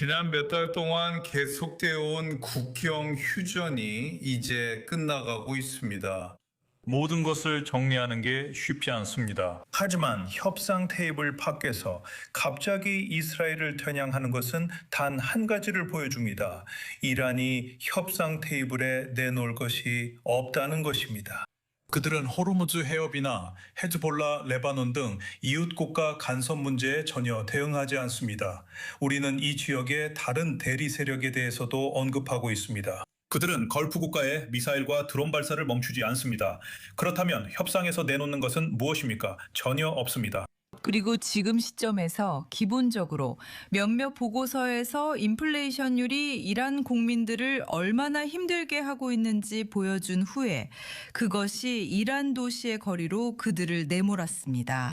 지난 몇 달 동안 계속되어 온 국경 휴전이 이제 끝나가고 있습니다. 모든 것을 정리하는 게 쉽지 않습니다. 하지만 협상 테이블 밖에서 갑자기 이스라엘을 겨냥하는 것은 단 한 가지를 보여줍니다. 이란이 협상 테이블에 내놓을 것이 없다는 것입니다. 그들은 호르무즈 해협이나 헤즈볼라, 레바논 등 이웃 국가 간섭 문제에 전혀 대응하지 않습니다. 우리는 이 지역의 다른 대리 세력에 대해서도 언급하고 있습니다. 그들은 걸프 국가의 미사일과 드론 발사를 멈추지 않습니다. 그렇다면 협상에서 내놓는 것은 무엇입니까? 전혀 없습니다. 그리고 지금 시점에서 기본적으로 몇몇 보고서에서 인플레이션율이 이란 국민들을 얼마나 힘들게 하고 있는지 보여준 후에 그것이 이란 도시의 거리로 그들을 내몰았습니다.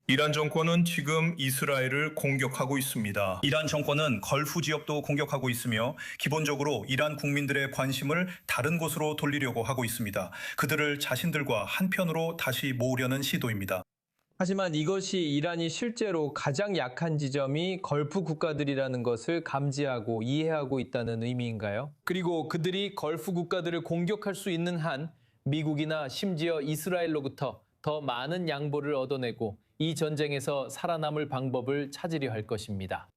이란 정권은 지금 이스라엘을 공격하고 있습니다. 이란 정권은 걸프 지역도 공격하고 있으며 기본적으로 이란 국민들의 관심을 다른 곳으로 돌리려고 하고 있습니다. 그들을 자신들과 한편으로 다시 모으려는 시도입니다. 하지만 이것이 이란이 실제로 가장 약한 지점이 걸프 국가들이라는 것을 감지하고 이해하고 있다는 의미인가요? 그리고 그들이 걸프 국가들을 공격할 수 있는 한 미국이나 심지어 이스라엘로부터 더 많은 양보를 얻어내고 이 전쟁에서 살아남을 방법을 찾으려 할 것입니다.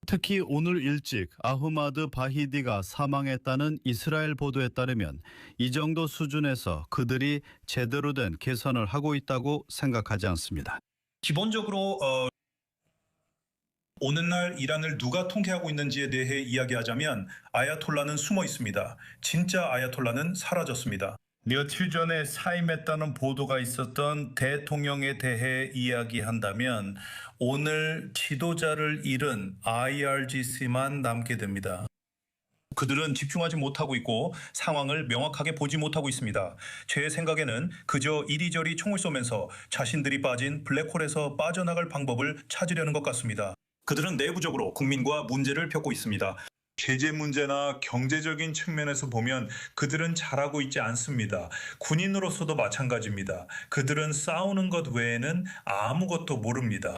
특히 오늘 일찍 아흐마드 바히디가 사망했다는 이스라엘 보도에 따르면 이 정도 수준에서 그들이 제대로 된 개선을 하고 있다고 생각하지 않습니다. 기본적으로 오늘날 이란을 누가 통계하고 있는지에 대해 이야기하자면 아야톨라는 숨어 있습니다. 진짜 아야톨라는 사라졌습니다. 며칠 전에 사임했다는 보도가 있었던 대통령에 대해 이야기한다면 오늘 지도자를 잃은 IRGC만 남게 됩니다. 그들은 집중하지 못하고 있고 상황을 명확하게 보지 못하고 있습니다. 제 생각에는 그저 이리저리 총을 쏘면서 자신들이 빠진 블랙홀에서 빠져나갈 방법을 찾으려는 것 같습니다. 그들은 내부적으로 국민과 문제를 겪고 있습니다. 제재 문제나 경제적인 측면에서 보면 그들은 잘하고 있지 않습니다. 군인으로서도 마찬가지입니다. 그들은 싸우는 것 외에는 아무것도 모릅니다.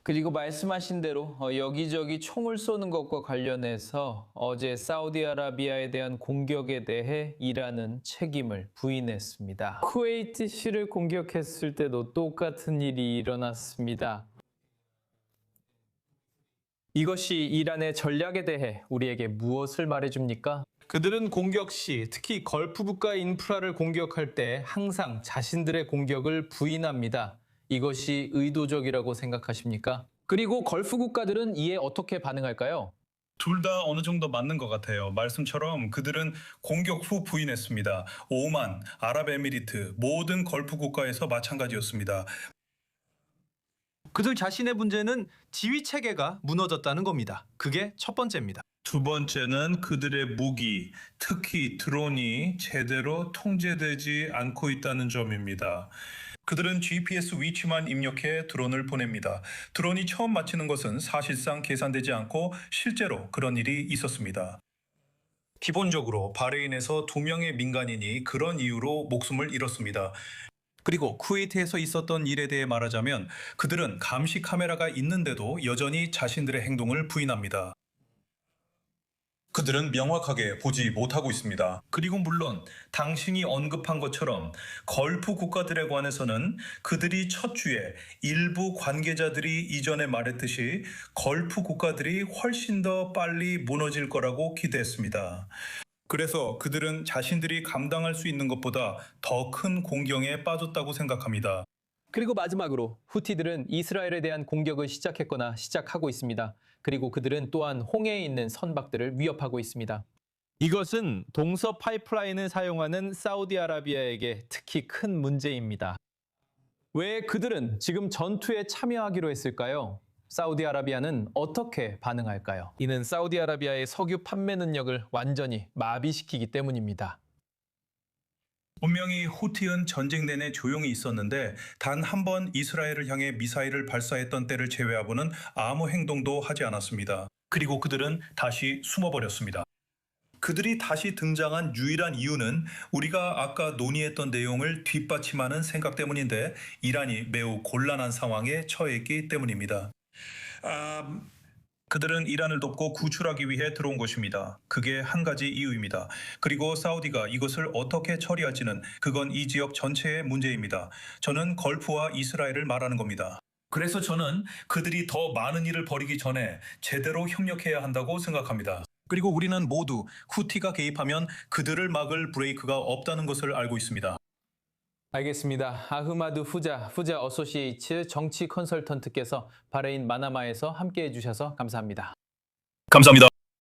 그리고 말씀하신 대로 여기저기 총을 쏘는 것과 관련해서 어제 사우디아라비아에 대한 공격에 대해 이란은 책임을 부인했습니다. 쿠웨이트시를 공격했을 때도 똑같은 일이 일어났습니다. 이것이 이란의 전략에 대해 우리에게 무엇을 말해줍니까? 그들은 공격 시 특히 걸프 국가 인프라를 공격할 때 항상 자신들의 공격을 부인합니다. 이것이 의도적이라고 생각하십니까? 그리고 걸프 국가들은 이에 어떻게 반응할까요? 둘 다 어느 정도 맞는 것 같아요. 말씀처럼 그들은 공격 후 부인했습니다. 오만, 아랍에미리트, 모든 걸프 국가에서 마찬가지였습니다. 그들 자신의 문제는 지휘 체계가 무너졌다는 겁니다. 그게 첫 번째입니다. 두 번째는 그들의 무기, 특히 드론이 제대로 통제되지 않고 있다는 점입니다. 그들은 GPS 위치만 입력해 드론을 보냅니다. 드론이 처음 맞히는 것은 사실상 계산되지 않고 실제로 그런 일이 있었습니다. 기본적으로 바레인에서 2명의 민간인이 그런 이유로 목숨을 잃었습니다. 그리고 쿠웨이트에서 있었던 일에 대해 말하자면 그들은 감시 카메라가 있는데도 여전히 자신들의 행동을 부인합니다. 그들은 명확하게 보지 못하고 있습니다. 그리고 물론 당신이 언급한 것처럼 걸프 국가들에 관해서는 그들이 첫 주에 일부 관계자들이 이전에 말했듯이 걸프 국가들이 훨씬 더 빨리 무너질 거라고 기대했습니다. 그래서 그들은 자신들이 감당할 수 있는 것보다 더 큰 공경에 빠졌다고 생각합니다. 그리고 마지막으로 후티들은 이스라엘에 대한 공격을 시작했거나 시작하고 있습니다. 그리고 그들은 또한 홍해에 있는 선박들을 위협하고 있습니다. 이것은 동서 파이프라인을 사용하는 사우디아라비아에게 특히 큰 문제입니다. 왜 그들은 지금 전투에 참여하기로 했을까요? 사우디아라비아는 어떻게 반응할까요? 이는 사우디아라비아의 석유 판매 능력을 완전히 마비시키기 때문입니다. 분명히 후티은 전쟁 내내 조용히 있었는데 단 한 번 이스라엘을 향해 미사일을 발사했던 때를 제외하고는 아무 행동도 하지 않았습니다. 그리고 그들은 다시 숨어버렸습니다. 그들이 다시 등장한 유일한 이유는 우리가 아까 논의했던 내용을 뒷받침하는 생각 때문인데 이란이 매우 곤란한 상황에 처해 있기 때문입니다. 그들은 이란을 돕고 구출하기 위해 들어온 것입니다. 그게 한 가지 이유입니다. 그리고 사우디가 이것을 어떻게 처리할지는 그건 이 지역 전체의 문제입니다. 저는 걸프와 이스라엘을 말하는 겁니다. 그래서 저는 그들이 더 많은 일을 벌이기 전에 제대로 협력해야 한다고 생각합니다. 그리고 우리는 모두 후티가 개입하면 그들을 막을 브레이크가 없다는 것을 알고 있습니다. 알겠습니다. 아흐마드 후자 어소시에이츠 정치 컨설턴트께서 바레인 마나마에서 함께해 주셔서 감사합니다. 감사합니다.